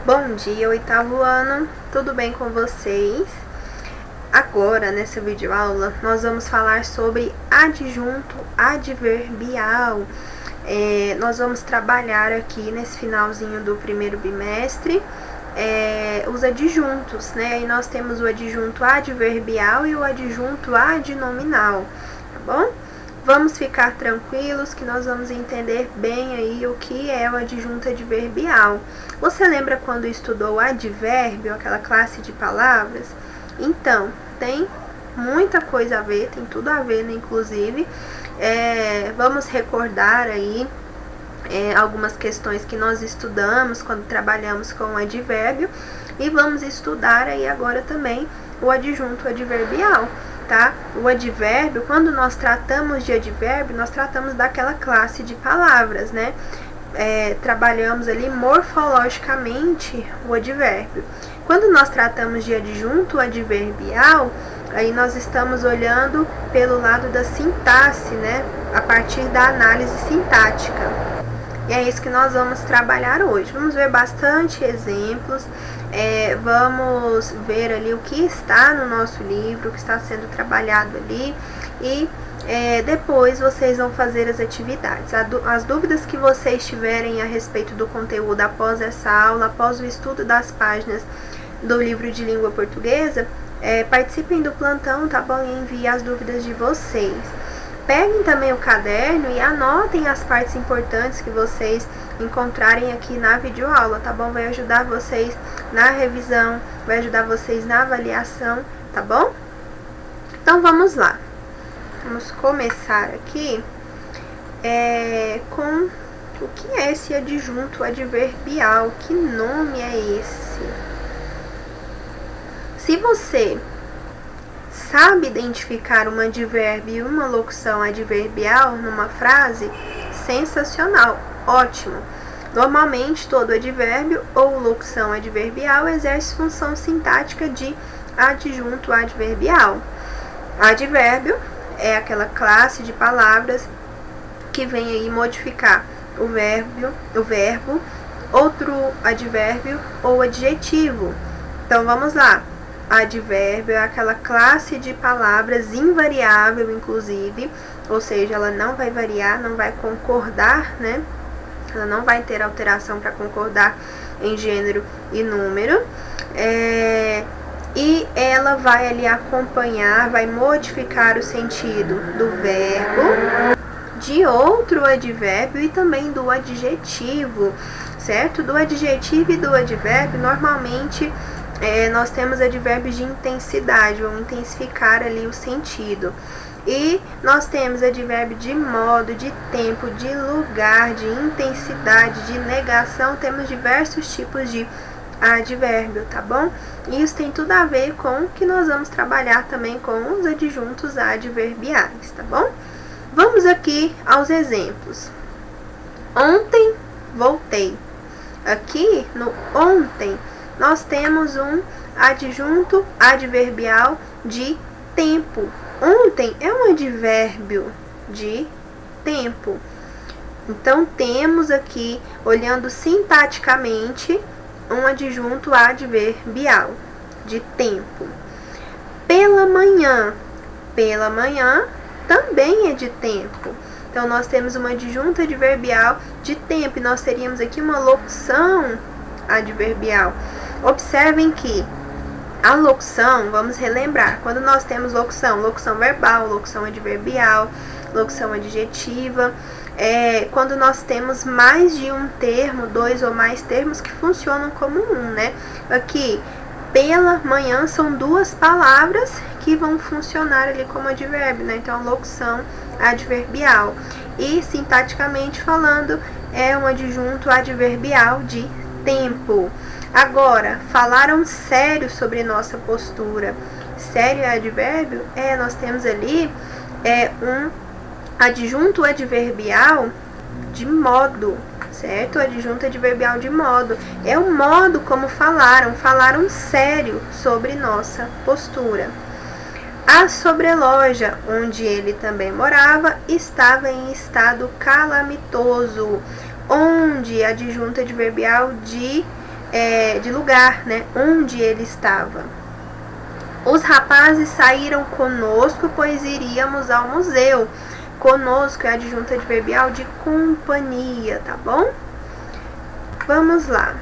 Bom dia, oitavo ano, tudo bem com vocês? Agora, nessa videoaula, nós vamos falar sobre adjunto adverbial. Nós vamos trabalhar aqui nesse finalzinho do primeiro bimestre os adjuntos, né? E nós temos o adjunto adverbial e o adjunto adnominal, tá bom? Vamos ficar tranquilos que nós vamos entender bem aí o que é o adjunto adverbial. Você lembra quando estudou o advérbio, aquela classe de palavras? Então, tem muita coisa a ver, tem tudo a ver, né, inclusive. Vamos recordar aí algumas questões que nós estudamos quando trabalhamos com o advérbio e vamos estudar aí agora também o adjunto adverbial. Tá? O advérbio, quando nós tratamos de advérbio, nós tratamos daquela classe de palavras, né? Trabalhamos ali morfologicamente o advérbio. Quando nós tratamos de adjunto adverbial, aí nós estamos olhando pelo lado da sintaxe, né? A partir da análise sintática. E é isso que nós vamos trabalhar hoje. Vamos ver bastante exemplos, vamos ver ali o que está no nosso livro, o que está sendo trabalhado ali e depois vocês vão fazer as atividades. As dúvidas que vocês tiverem a respeito do conteúdo após essa aula, após o estudo das páginas do livro de língua portuguesa, participem do plantão, tá bom? E enviem as dúvidas de vocês. Peguem também o caderno e anotem as partes importantes que vocês encontrarem aqui na videoaula, tá bom? Vai ajudar vocês na revisão, vai ajudar vocês na avaliação, tá bom? Então, vamos lá. Vamos começar aqui com o que é esse adjunto adverbial, que nome é esse? Se você sabe identificar um advérbio e uma locução adverbial numa frase, sensacional, ótimo. Normalmente, todo advérbio ou locução adverbial exerce função sintática de adjunto adverbial. Advérbio é aquela classe de palavras que vem aí modificar o verbo, outro advérbio ou adjetivo. Então, vamos lá. Advérbio é aquela classe de palavras invariável, inclusive, ou seja, ela não vai variar, não vai concordar, né? Ela não vai ter alteração para concordar em gênero e número. E ela vai ali acompanhar, vai modificar o sentido do verbo, de outro advérbio e também do adjetivo, certo? Do adjetivo e do advérbio, normalmente nós temos advérbios de intensidade, vão intensificar ali o sentido. E nós temos advérbio de modo, de tempo, de lugar, de intensidade, de negação. Temos diversos tipos de advérbio, tá bom? E isso tem tudo a ver com o que nós vamos trabalhar também com os adjuntos adverbiais, tá bom? Vamos aqui aos exemplos. Ontem voltei. Aqui no ontem nós temos um adjunto adverbial de tempo. Ontem é um advérbio de tempo. Então, temos aqui, olhando sintaticamente, um adjunto adverbial de tempo. Pela manhã. Pela manhã também é de tempo. Então, nós temos uma adjunto adverbial de tempo. E nós teríamos aqui uma locução adverbial. Observem que a locução, vamos relembrar, quando nós temos locução verbal, locução adverbial, locução adjetiva, quando nós temos mais de um termo, dois ou mais termos que funcionam como um, né? Aqui, pela manhã, são duas palavras que vão funcionar ali como advérbio, né? Então, locução adverbial. E, sintaticamente falando, é um adjunto adverbial de tempo. Agora, falaram sério sobre nossa postura. Sério é advérbio? Nós temos ali um adjunto adverbial de modo, certo? Adjunto adverbial de modo. É o modo como falaram sério sobre nossa postura. A sobreloja, onde ele também morava, estava em estado calamitoso. Onde, adjunto adverbial de de lugar, né? Onde ele estava. Os rapazes saíram conosco, pois iríamos ao museu. Conosco é adjunto adverbial de companhia, tá bom? Vamos lá.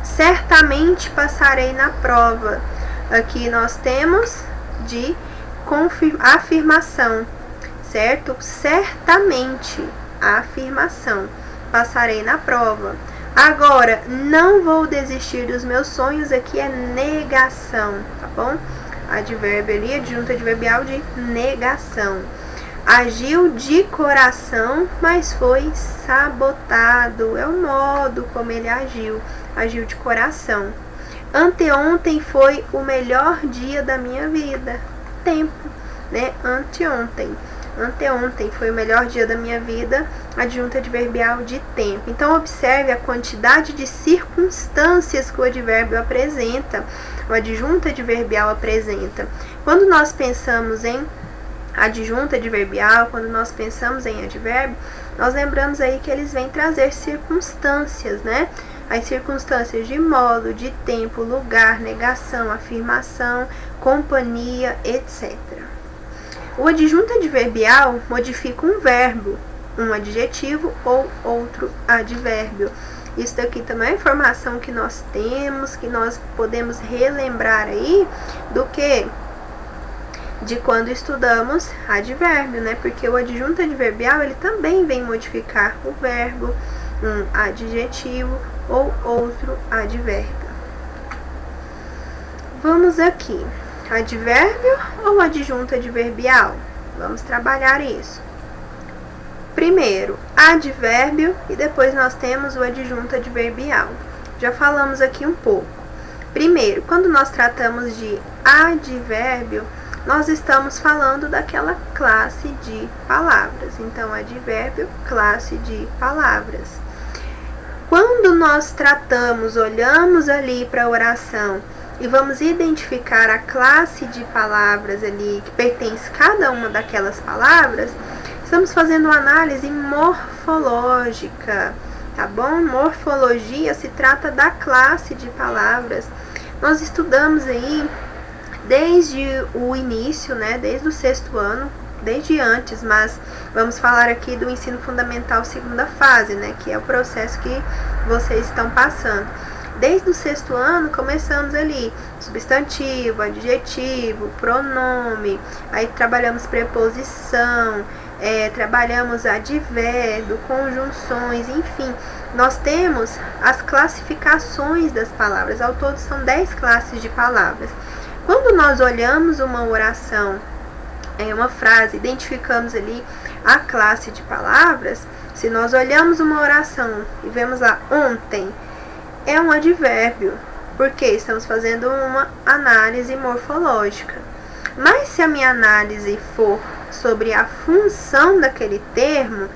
Certamente passarei na prova. Aqui nós temos de afirmação, certo? Certamente, a afirmação. Passarei na prova. Agora, não vou desistir dos meus sonhos, aqui é negação, tá bom? Advérbio ali, adjunto adverbial de negação. Agiu de coração, mas foi sabotado. É o modo como ele agiu. Agiu de coração. Anteontem foi o melhor dia da minha vida. Tempo, né? Anteontem. Anteontem foi o melhor dia da minha vida, adjunto adverbial de tempo. Então, observe a quantidade de circunstâncias que o advérbio apresenta, o adjunto adverbial apresenta. Quando nós pensamos em adjunto adverbial, quando nós pensamos em advérbio, nós lembramos aí que eles vêm trazer circunstâncias, né? As circunstâncias de modo, de tempo, lugar, negação, afirmação, companhia, etc. O adjunto adverbial modifica um verbo, um adjetivo ou outro advérbio. Isso daqui também é informação que nós temos, que nós podemos relembrar aí do que? De quando estudamos advérbio, né? Porque o adjunto adverbial, ele também vem modificar o verbo, um adjetivo ou outro advérbio. Vamos aqui. Advérbio ou adjunto adverbial? Vamos trabalhar isso. Primeiro, advérbio e depois nós temos o adjunto adverbial. Já falamos aqui um pouco. Primeiro, quando nós tratamos de advérbio, nós estamos falando daquela classe de palavras. Então, advérbio, classe de palavras. Quando nós tratamos, olhamos ali para a oração e vamos identificar a classe de palavras ali que pertence a cada uma daquelas palavras, estamos fazendo uma análise morfológica, tá bom? Morfologia se trata da classe de palavras. Nós estudamos aí desde o início, né? Desde o 6º ano, desde antes, mas vamos falar aqui do ensino fundamental segunda fase, né? Que é o processo que vocês estão passando. Desde o 6º ano, começamos ali, substantivo, adjetivo, pronome, aí trabalhamos preposição, trabalhamos advérbio, conjunções, enfim, nós temos as classificações das palavras, ao todo são 10 classes de palavras. Quando nós olhamos uma oração, uma frase, identificamos ali a classe de palavras, se nós olhamos uma oração e vemos lá ontem, é um advérbio, porque estamos fazendo uma análise morfológica. Mas se a minha análise for sobre a função daquele termo,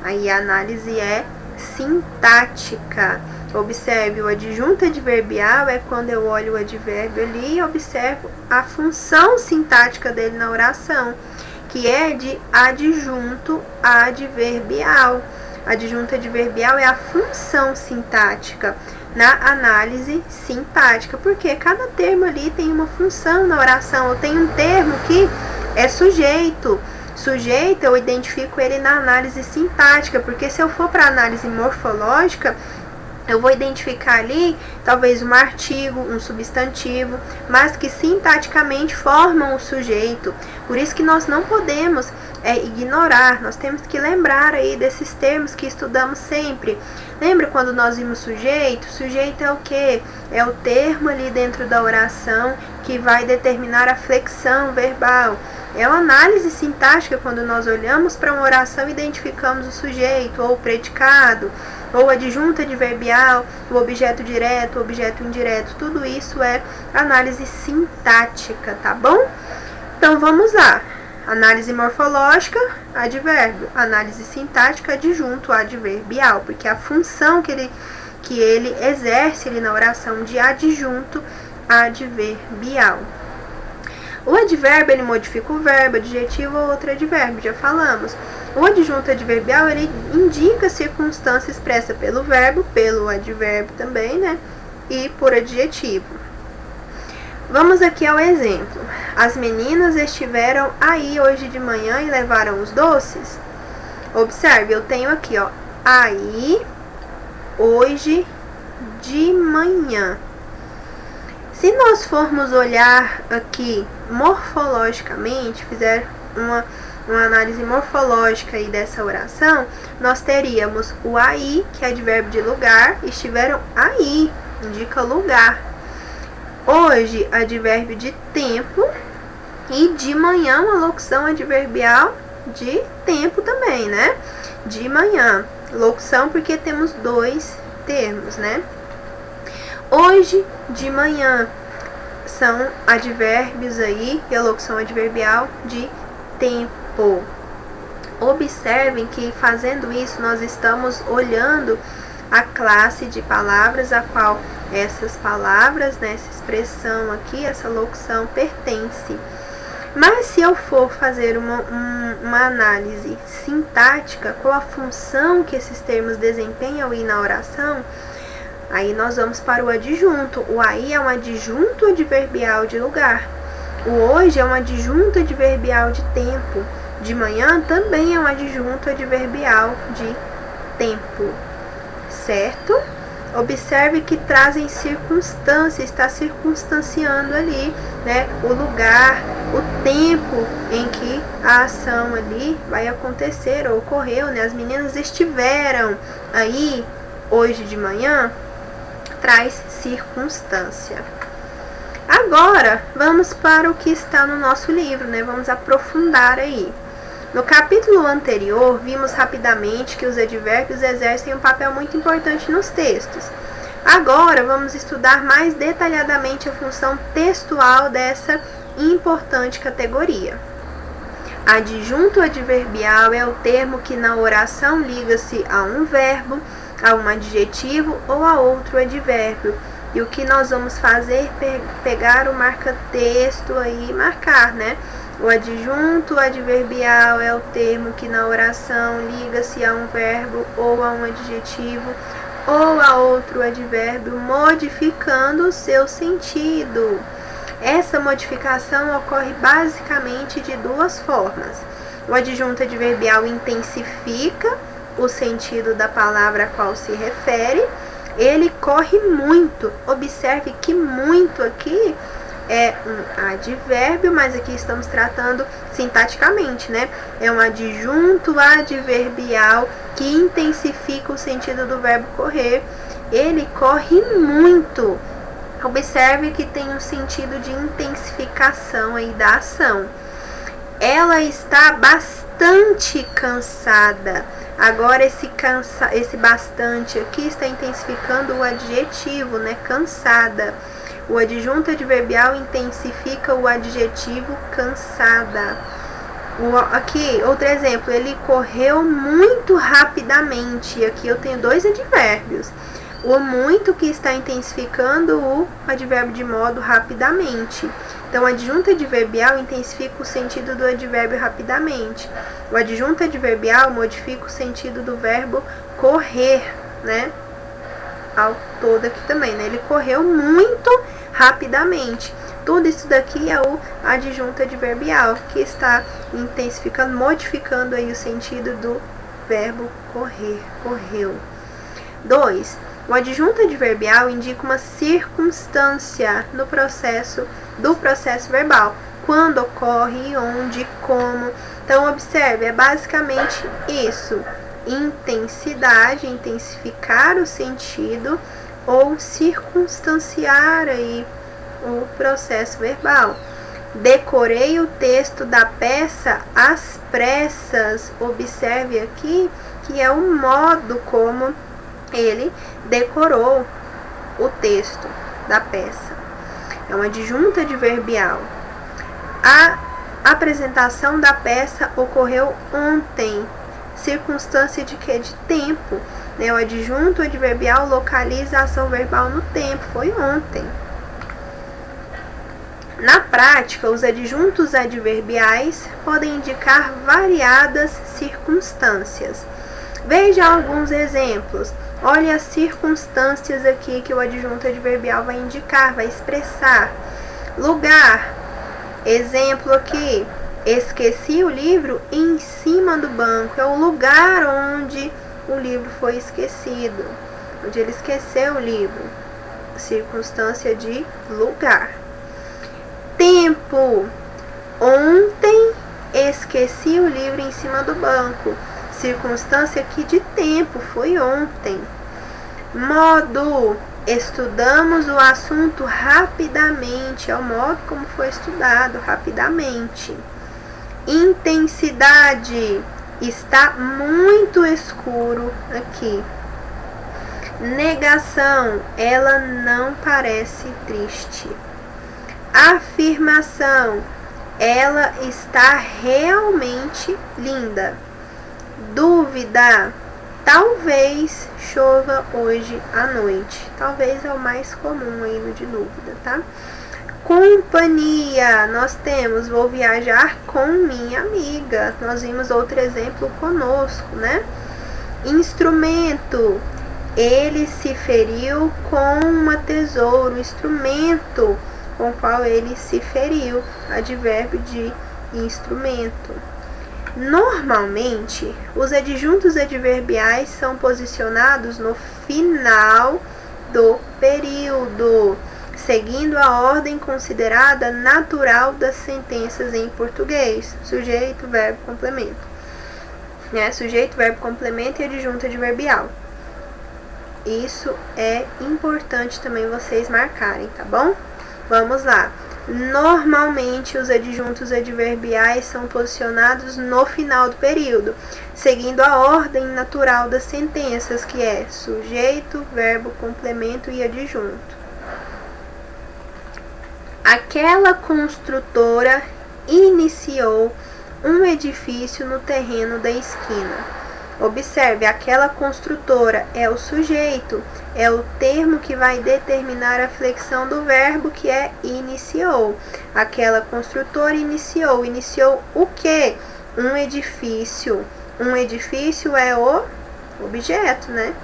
aí a análise é sintática. Observe, o adjunto adverbial é quando eu olho o advérbio ali e observo a função sintática dele na oração, que é de adjunto adverbial. Adjunto adverbial é a função sintática na análise sintática, porque cada termo ali tem uma função na oração. Eu tenho um termo que é sujeito. Sujeito, eu identifico ele na análise sintática, porque se eu for para análise morfológica, eu vou identificar ali, talvez um artigo, um substantivo, mas que sintaticamente formam o sujeito. Por isso que nós não podemos ignorar, nós temos que lembrar aí desses termos que estudamos sempre. Lembra quando nós vimos sujeito? Sujeito é o quê? É o termo ali dentro da oração que vai determinar a flexão verbal. É uma análise sintática quando nós olhamos para uma oração e identificamos o sujeito ou o predicado, ou adjunto adverbial, o objeto direto, o objeto indireto, tudo isso é análise sintática, tá bom? Então vamos lá. Análise morfológica, advérbio. Análise sintática, adjunto adverbial, porque a função que ele exerce ali na oração de adjunto adverbial. O advérbio, ele modifica o verbo, adjetivo ou outro advérbio, já falamos. O adjunto adverbial, ele indica a circunstância expressa pelo verbo, pelo advérbio também, né? E por adjetivo. Vamos aqui ao exemplo. As meninas estiveram aí hoje de manhã e levaram os doces? Observe, eu tenho aqui, ó, aí, hoje de manhã. Se nós formos olhar aqui morfologicamente, fizer uma análise morfológica aí dessa oração, nós teríamos o aí, que é advérbio de lugar, estiveram aí, indica lugar. Hoje, advérbio de tempo, e de manhã, uma locução adverbial de tempo também, né? De manhã, locução porque temos dois termos, né? Hoje de manhã são advérbios aí, e a locução adverbial de tempo. Observem que fazendo isso nós estamos olhando a classe de palavras a qual essas palavras, né, essa expressão aqui, essa locução pertence. Mas se eu for fazer uma análise sintática, qual a função que esses termos desempenham aí na oração, aí nós vamos para o adjunto. O aí é um adjunto adverbial de lugar. O hoje é um adjunto adverbial de tempo. De manhã também é um adjunto adverbial de tempo. Certo? Observe que trazem circunstância, está circunstanciando ali, né, o lugar, o tempo em que a ação ali vai acontecer ou ocorreu, né? As meninas estiveram aí hoje de manhã, traz circunstância. Agora, vamos para o que está no nosso livro, né? Vamos aprofundar aí. No capítulo anterior, vimos rapidamente que os advérbios exercem um papel muito importante nos textos. Agora, vamos estudar mais detalhadamente a função textual dessa importante categoria. Adjunto adverbial é o termo que na oração liga-se a um verbo, a um adjetivo ou a outro advérbio. E o que nós vamos fazer é pegar o marca-texto aí e marcar, né? O adjunto adverbial é o termo que na oração liga-se a um verbo ou a um adjetivo ou a outro advérbio, modificando o seu sentido. Essa modificação ocorre basicamente de duas formas. O adjunto adverbial intensifica o sentido da palavra a qual se refere. Ele corre muito. Observe que muito aqui é um advérbio, mas aqui estamos tratando sintaticamente, né? É um adjunto adverbial que intensifica o sentido do verbo correr. Ele corre muito. Observe que tem um sentido de intensificação aí da ação. Ela está bastante cansada. Agora esse bastante aqui está intensificando o adjetivo, né? Cansada. O adjunto adverbial intensifica o adjetivo cansada. Aqui, outro exemplo, ele correu muito rapidamente. Aqui eu tenho dois advérbios. O muito que está intensificando o advérbio de modo rapidamente. Então, o adjunto adverbial intensifica o sentido do advérbio rapidamente. O adjunto adverbial modifica o sentido do verbo correr, né? Ao todo aqui também, né? Ele correu muito rapidamente. Tudo isso daqui é o adjunto adverbial que está intensificando, modificando aí o sentido do verbo correr, correu. 2. O adjunto adverbial indica uma circunstância no processo verbal. Quando ocorre, onde, como. Então, observe, é basicamente isso. Intensidade, intensificar o sentido ou circunstanciar aí o processo verbal. Decorei o texto da peça às pressas. Observe aqui que é o modo como ele decorou o texto da peça. É um adjunto adverbial. A apresentação da peça ocorreu ontem. Circunstância de quê? De tempo. Né? O adjunto adverbial localiza a ação verbal no tempo. Foi ontem. Na prática, os adjuntos adverbiais podem indicar variadas circunstâncias. Veja alguns exemplos. Olha as circunstâncias aqui que o adjunto adverbial vai indicar, vai expressar. Lugar. Exemplo aqui. Esqueci o livro em cima do banco. É o lugar onde o livro foi esquecido. Onde ele esqueceu o livro. Circunstância de lugar. Tempo. Ontem esqueci o livro em cima do banco. Circunstância aqui de tempo, foi ontem. Modo. Estudamos o assunto rapidamente. É o modo como foi estudado, rapidamente. Intensidade. Está muito escuro aqui. Negação. Ela não parece triste. Afirmação. Ela está realmente linda. Dúvida. Talvez chova hoje à noite. Talvez é o mais comum aí no de dúvida, tá? Companhia. Nós temos vou viajar com minha amiga. Nós vimos outro exemplo conosco, né? Instrumento. Ele se feriu com uma tesoura. O instrumento com o qual ele se feriu. Advérbio de instrumento. Normalmente, os adjuntos adverbiais são posicionados no final do período, seguindo a ordem considerada natural das sentenças em português: sujeito, verbo, complemento. Sujeito, verbo, complemento e adjunto adverbial. Isso é importante também vocês marcarem, tá bom? Vamos lá. Normalmente, os adjuntos adverbiais são posicionados no final do período, seguindo a ordem natural das sentenças, que é sujeito, verbo, complemento e adjunto. Aquela construtora iniciou um edifício no terreno da esquina. Observe, aquela construtora é o sujeito, é o termo que vai determinar a flexão do verbo, que é iniciou. Aquela construtora iniciou. Iniciou o quê? Um edifício. Um edifício é o objeto, né?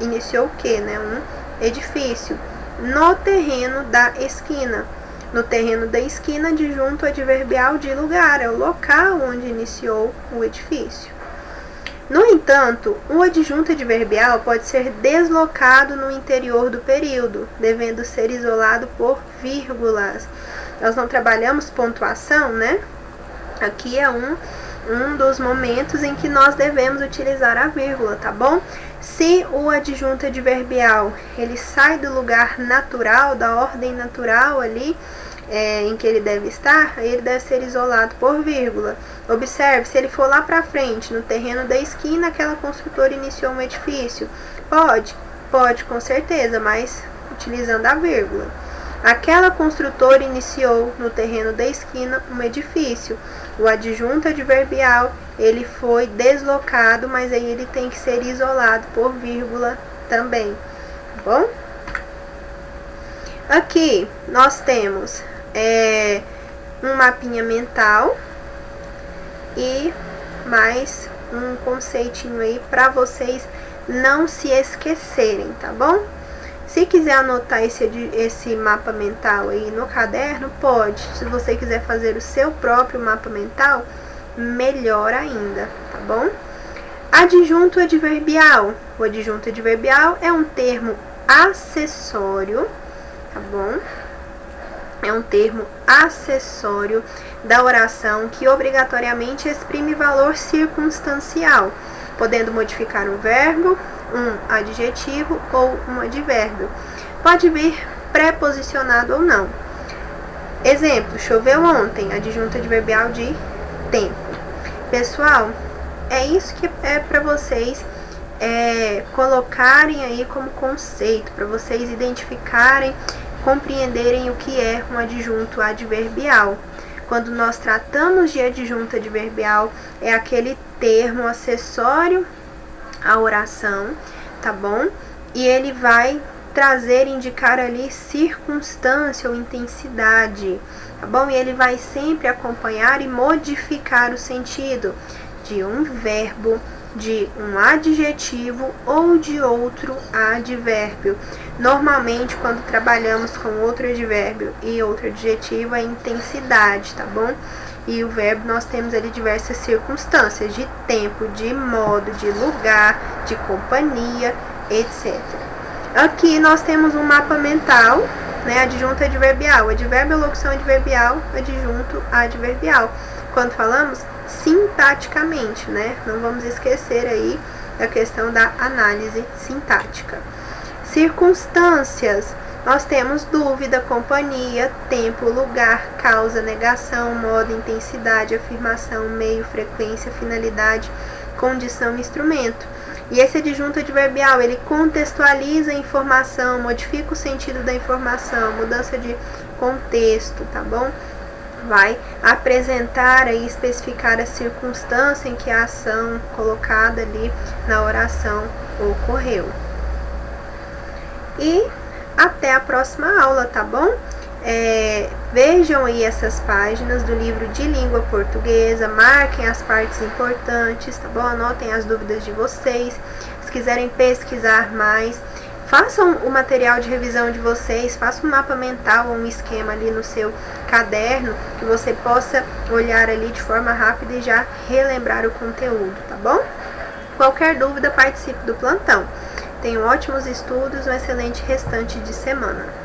Iniciou o quê, né? Um edifício. No terreno da esquina. No terreno da esquina, adjunto adverbial de lugar. É o local onde iniciou o edifício. No entanto, o adjunto adverbial pode ser deslocado no interior do período, devendo ser isolado por vírgulas. Nós não trabalhamos pontuação, né? Aqui é um dos momentos em que nós devemos utilizar a vírgula, tá bom? Se o adjunto adverbial ele sai do lugar natural, da ordem natural ali, em que ele deve estar, ele deve ser isolado por vírgula. Observe, se ele for lá para frente, no terreno da esquina, aquela construtora iniciou um edifício. Pode com certeza, mas utilizando a vírgula. Aquela construtora iniciou no terreno da esquina um edifício. O adjunto adverbial, ele foi deslocado, mas aí ele tem que ser isolado por vírgula também, tá bom? Aqui nós temos um mapinha mental e mais um conceitinho aí para vocês não se esquecerem, tá bom? Se quiser anotar esse mapa mental aí no caderno, pode. Se você quiser fazer o seu próprio mapa mental, melhor ainda, tá bom? Adjunto adverbial. O adjunto adverbial é um termo acessório, tá bom? É um termo acessório da oração que obrigatoriamente exprime valor circunstancial, podendo modificar um verbo, um adjetivo ou um advérbio. Pode vir preposicionado ou não. Exemplo, choveu ontem, adjunto adverbial de tempo. Pessoal, é isso que é para vocês colocarem aí como conceito, para vocês identificarem, compreenderem o que é um adjunto adverbial. Quando nós tratamos de adjunto adverbial, é aquele termo acessório à oração, tá bom? E ele vai trazer, indicar ali circunstância ou intensidade, tá bom? E ele vai sempre acompanhar e modificar o sentido de um verbo, de um adjetivo ou de outro advérbio. Normalmente, quando trabalhamos com outro advérbio e outro adjetivo, é intensidade, tá bom? E o verbo nós temos ali diversas circunstâncias de tempo, de modo, de lugar, de companhia, etc. Aqui nós temos um mapa mental, né? Adjunto adverbial, advérbio, locução adverbial, adjunto adverbial. Quando falamos sintaticamente, né? Não vamos esquecer aí da questão da análise sintática. Circunstâncias, nós temos dúvida, companhia, tempo, lugar, causa, negação, modo, intensidade, afirmação, meio, frequência, finalidade, condição, instrumento. E esse adjunto adverbial, ele contextualiza a informação, modifica o sentido da informação, mudança de contexto, tá bom? Vai apresentar e especificar a circunstância em que a ação colocada ali na oração ocorreu. E até a próxima aula, tá bom? Vejam aí essas páginas do livro de língua portuguesa, marquem as partes importantes, tá bom? Anotem as dúvidas de vocês. Se quiserem pesquisar mais, façam o material de revisão de vocês, façam um mapa mental ou um esquema ali no seu caderno, que você possa olhar ali de forma rápida e já relembrar o conteúdo, tá bom? Qualquer dúvida, participe do plantão. Tenham ótimos estudos, um excelente restante de semana.